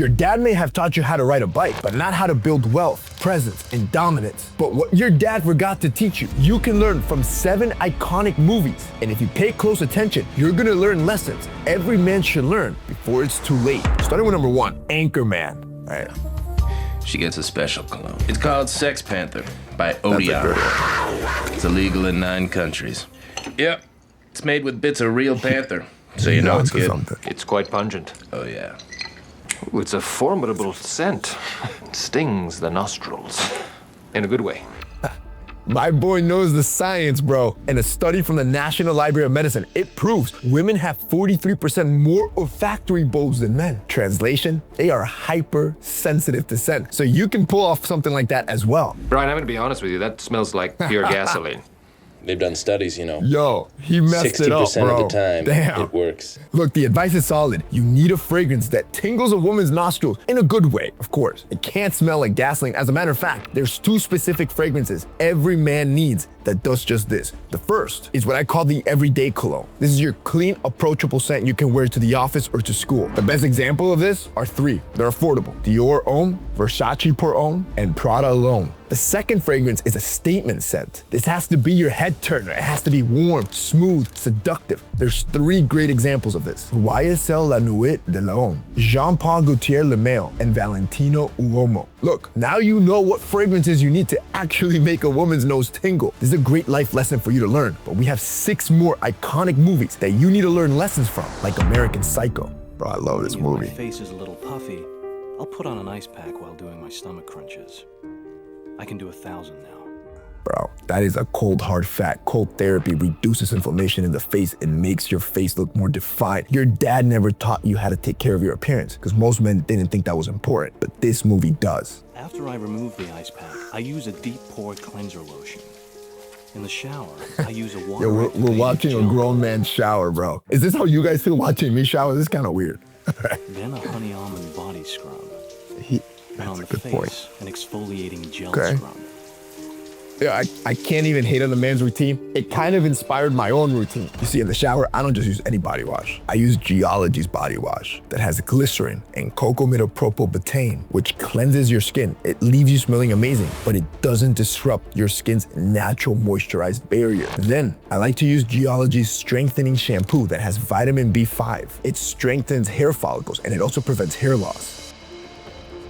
Your dad may have taught you how to ride a bike, but not how to build wealth, presence, and dominance. But what your dad forgot to teach you, you can learn from 7 iconic movies. And if you pay close attention, you're gonna learn lessons every man should learn before it's too late. Starting with number 1, Anchorman. All right. She gets a special cologne. It's called Sex Panther by Odeon. It's illegal in 9 countries. Yep, it's made with bits of real panther, so you know it's good. It's quite pungent. Oh yeah. Ooh, it's a formidable scent. It stings the nostrils. In a good way. My boy knows the science, bro. And a study from the National Library of Medicine, it proves women have 43% more olfactory bulbs than men. Translation, they are hypersensitive to scent. So you can pull off something like that as well. Brian, I'm gonna be honest with you, that smells like pure gasoline. They've done studies, you know. Yo, he messed it up, bro. 60% of the time, Damn. it works. Look, the advice is solid. You need a fragrance that tingles a woman's nostrils in a good way, of course. It can't smell like gasoline. As a matter of fact, there's 2 specific fragrances every man needs that does just this. The first is what I call the everyday cologne. This is your clean, approachable scent you can wear to the office or to school. The best example of this are 3. They're affordable. Dior Homme, Versace Pour Homme, and Prada L'Homme. The second fragrance is a statement scent. This has to be your head turner. It has to be warm, smooth, seductive. There's 3 great examples of this. YSL La Nuit de l'Homme, Jean-Paul Gaultier Le Male, and Valentino Uomo. Look, now you know what fragrances you need to actually make a woman's nose tingle. This is a great life lesson for you to learn, but we have 6 more iconic movies that you need to learn lessons from, like American Psycho. Bro, I love this movie. My face is a little puffy. I'll put on an ice pack while doing my stomach crunches. I can do 1,000 now. Bro, that is a cold hard fact. Cold therapy reduces inflammation in the face and makes your face look more defined. Your dad never taught you how to take care of your appearance because most men didn't think that was important, but this movie does. After I remove the ice pack, I use a deep pore cleanser lotion. In the shower, I use a water. Yo, we're watching a grown man shower, bro. Is this how you guys feel watching me shower? This is kind of weird. Then a honey almond body scrub. And on the face, point. an exfoliating gel Okay. scrub. Yeah, I can't even hate on a man's routine. It kind of inspired my own routine. You see, in the shower, I don't just use any body wash. I use Geology's body wash that has glycerin and cocamidopropylbutane, which cleanses your skin. It leaves you smelling amazing, but it doesn't disrupt your skin's natural moisturized barrier. Then, I like to use Geology's strengthening shampoo that has vitamin B5. It strengthens hair follicles, and it also prevents hair loss.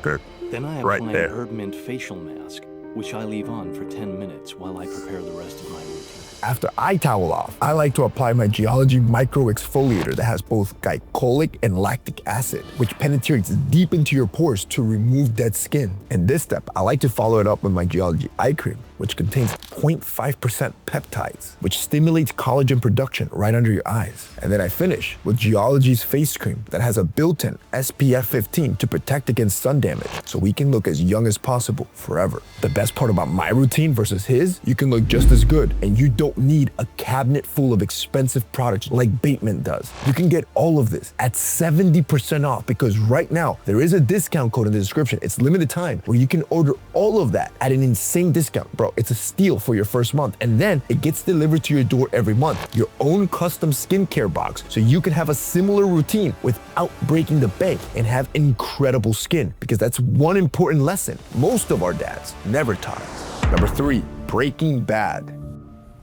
Good. Then I Right apply there. an herb mint facial mask, which I leave on for 10 minutes while I prepare the rest of my routine. After I towel off, I like to apply my Geology Micro Exfoliator that has both glycolic and lactic acid, which penetrates deep into your pores to remove dead skin. In this step, I like to follow it up with my Geology Eye Cream, which contains 0.5% peptides, which stimulates collagen production right under your eyes. And then I finish with Geology's face cream that has a built-in SPF 15 to protect against sun damage, so we can look as young as possible forever. The best part about my routine versus his, you can look just as good, and you don't need a cabinet full of expensive products like Bateman does. You can get all of this at 70% off because right now there is a discount code in the description. It's limited time where you can order all of that at an insane discount. Bro, it's a steal for your first month, and then it gets delivered to your door every month. Your own custom skincare box, so you can have a similar routine without breaking the bank and have incredible skin, because that's one important lesson most of our dads never taught us. Number 3, Breaking Bad.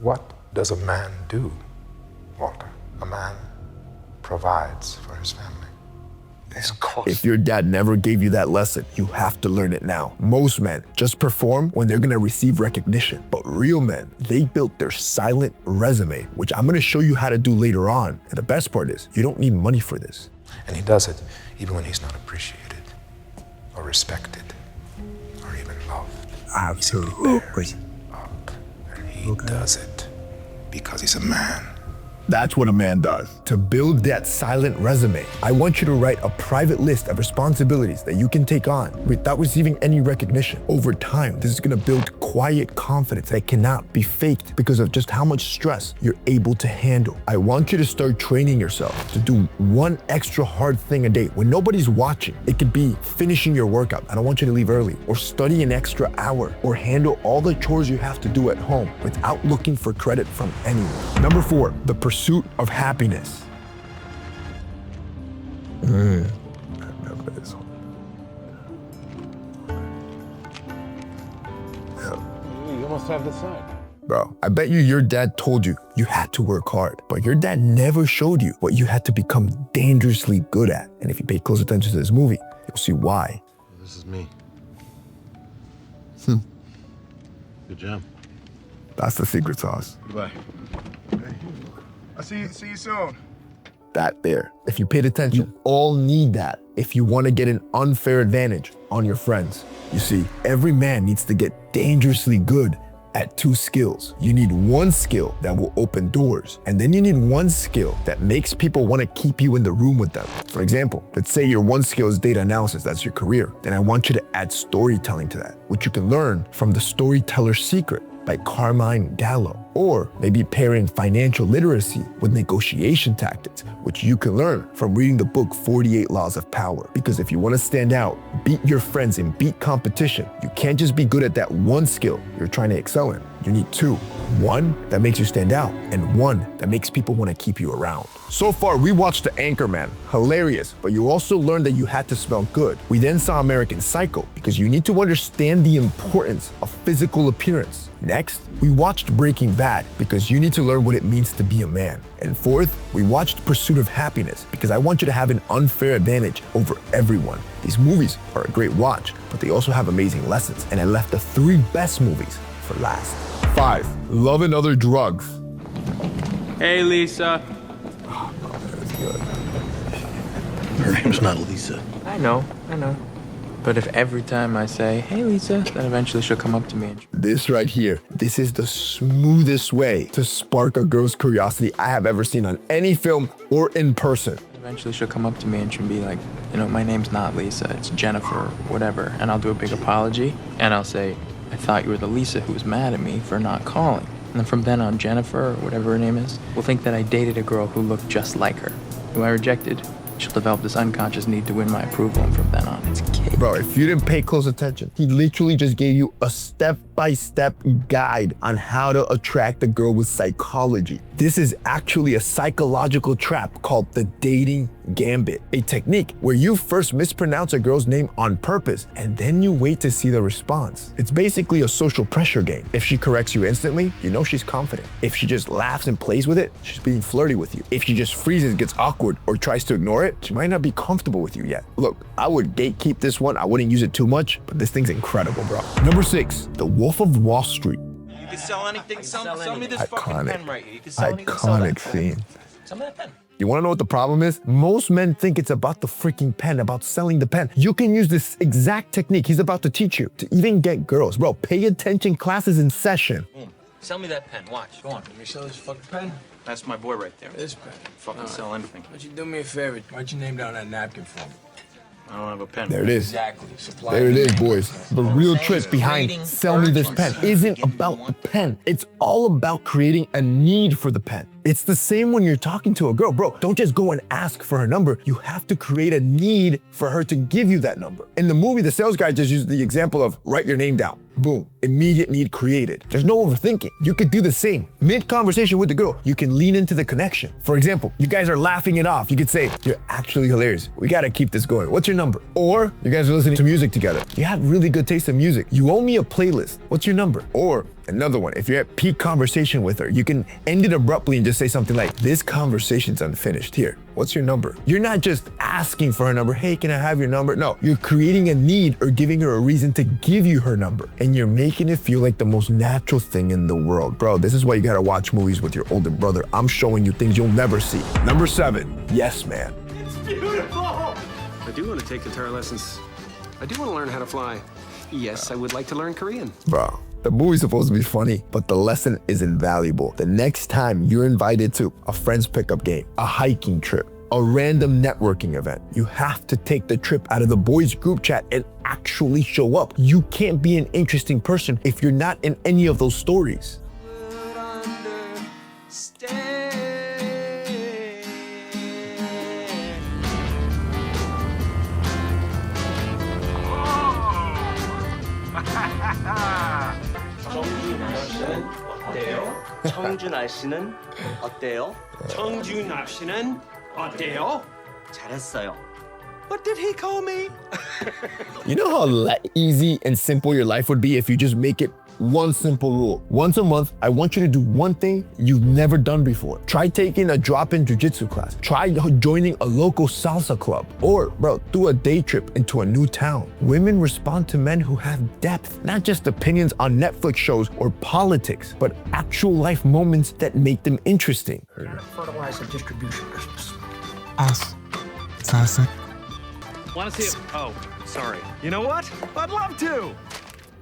What does a man do, Walter? A man provides for his family. Of course. If your dad never gave you that lesson, you have to learn it now. Most men just perform when they're gonna receive recognition, but real men, they built their silent resume, which I'm gonna show you how to do later on. And the best part is, you don't need money for this. And he does it even when he's not appreciated or respected or even loved. Absolutely. Up. And he does it because he's a man. That's what a man does. To build that silent resume, I want you to write a private list of responsibilities that you can take on without receiving any recognition. Over time, this is gonna build quiet confidence that cannot be faked because of just how much stress you're able to handle. I want you to start training yourself to do one extra hard thing a day when nobody's watching. It could be finishing your workout. I don't want you to leave early, or study an extra hour, or handle all the chores you have to do at home without looking for credit from anyone. Number 4, the pursuit of happiness. I remember this one. have the sign. Bro, I bet you your dad told you you had to work hard, but your dad never showed you what you had to become dangerously good at. And if you pay close attention to this movie, you'll see why. This is me. Good job. That's the secret sauce. Goodbye. Hey. I'll see you soon. That there. If you paid attention, you all need that if you want to get an unfair advantage on your friends. You see, every man needs to get dangerously good at 2 skills. You need 1 skill that will open doors, and then you need 1 skill that makes people want to keep you in the room with them. For example, let's say your 1 skill is data analysis, that's your career. Then I want you to add storytelling to that, which you can learn from The Storyteller's Secret by Carmine Gallo. Or maybe pairing financial literacy with negotiation tactics, which you can learn from reading the book 48 Laws of Power. Because if you want to stand out, beat your friends, and beat competition, you can't just be good at that 1 skill you're trying to excel in. You need 2. 1 that makes you stand out, and 1 that makes people want to keep you around. So far, we watched The Anchorman. Hilarious, but you also learned that you had to smell good. We then saw American Psycho, because you need to understand the importance of physical appearance. Next, we watched Breaking Bad, because you need to learn what it means to be a man. And fourth, we watched Pursuit of Happiness, because I want you to have an unfair advantage over everyone. These movies are a great watch, but they also have amazing lessons, and I left the 3 best movies for last. 5, Love and Other Drugs. Hey, Lisa. That's good. Her name's not Lisa. I know. But if every time I say, hey, Lisa, then eventually she'll come up to me and... This right here, this is the smoothest way to spark a girl's curiosity I have ever seen on any film or in person. Eventually she'll come up to me and she'll be like, you know, my name's not Lisa, it's Jennifer, whatever. And I'll do a big apology, and I'll say, I thought you were the Lisa who was mad at me for not calling. And then from then on, Jennifer, or whatever her name is, will think that I dated a girl who looked just like her, who I rejected. She'll develop this unconscious need to win my approval, and from then on, it's cake. Bro, if you didn't pay close attention, he literally just gave you a step-by-step guide on how to attract a girl with psychology. This is actually a psychological trap called the dating gambit, a technique where you first mispronounce a girl's name on purpose and then you wait to see the response. It's basically a social pressure game. If she corrects you instantly, you know she's confident. If she just laughs and plays with it, she's being flirty with you. If she just freezes, gets awkward, or tries to ignore it, she might not be comfortable with you yet. Look, I would gatekeep this one. I wouldn't use it too much, but this thing's incredible, bro. Number 6, The Wolf of Wall Street. You can sell anything. Sell me this Iconic. fucking pen right here. You can sell anything. Sell that Iconic pen. scene. Sell me that pen. You wanna know what the problem is? Most men think it's about the freaking pen, about selling the pen. You can use this exact technique he's about to teach you to even get girls. Bro, pay attention, class is in session. Sell me that pen. Watch. Go on. Let me sell this fucking pen. That's my boy right there. This pen. Fucking sell anything. Why'd you do me a favor? Why'd you name down that napkin for me? I don't have a pen. There it is. Exactly. Supply. There it is, boys. The real trick behind sell me this pen isn't about the pen. It's all about creating a need for the pen. It's the same when you're talking to a girl. Bro, don't just go and ask for her number. You have to create a need for her to give you that number. In the movie, the sales guy just used the example of write your name down. Boom, immediate need created. There's no overthinking. You could do the same. Mid-conversation with the girl, you can lean into the connection. For example, you guys are laughing it off. You could say, you're actually hilarious. We gotta keep this going. What's your number? Or you guys are listening to music together. You have really good taste in music. You owe me a playlist. What's your number? Or another one, if you're at peak conversation with her, you can end it abruptly and just say something like, this conversation's unfinished. Here, what's your number? You're not just asking for her number. Hey, can I have your number? No, you're creating a need or giving her a reason to give you her number. And you're making it feel like the most natural thing in the world. Bro, this is why you gotta watch movies with your older brother. I'm showing you things you'll never see. Number 7, Yes Man. It's beautiful. I do want to take guitar lessons. I do want to learn how to fly. Yes, I would like to learn Korean. Bro, the movie's supposed to be funny, but the lesson is invaluable. The next time you're invited to a friend's pickup game, a hiking trip, a random networking event, you have to take the trip out of the boys' group chat and actually show up. You can't be an interesting person if you're not in any of those stories. 청주 날씨는 어때요? 청주 날씨는 어때요? 잘했어요. What did he call me? You know how easy and simple your life would be if you just make it one simple rule. Once a month, I want you to do one thing you've never done before. Try taking a drop-in jiu-jitsu class. Try joining a local salsa club. Or, bro, do a day trip into a new town. Women respond to men who have depth, not just opinions on Netflix shows or politics, but actual life moments that make them interesting. Fertilizer distribution business. Us. Salsa. Want to see it? Oh, sorry. You know what? I'd love to.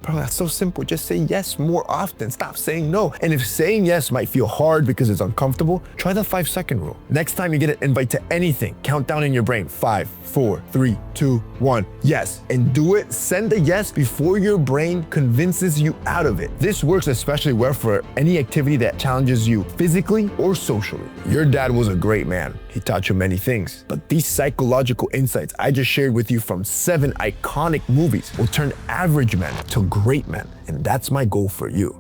Bro, that's so simple. Just say yes more often. Stop saying no. And if saying yes might feel hard because it's uncomfortable, try the 5-second rule. Next time you get an invite to anything, count down in your brain. 5, 4, 3, 2, 1. Yes. And do it. Send a yes before your brain convinces you out of it. This works especially well for any activity that challenges you physically or socially. Your dad was a great man. He taught you many things. But these psychological insights I just shared with you from 7 iconic movies will turn average men to great men. And that's my goal for you.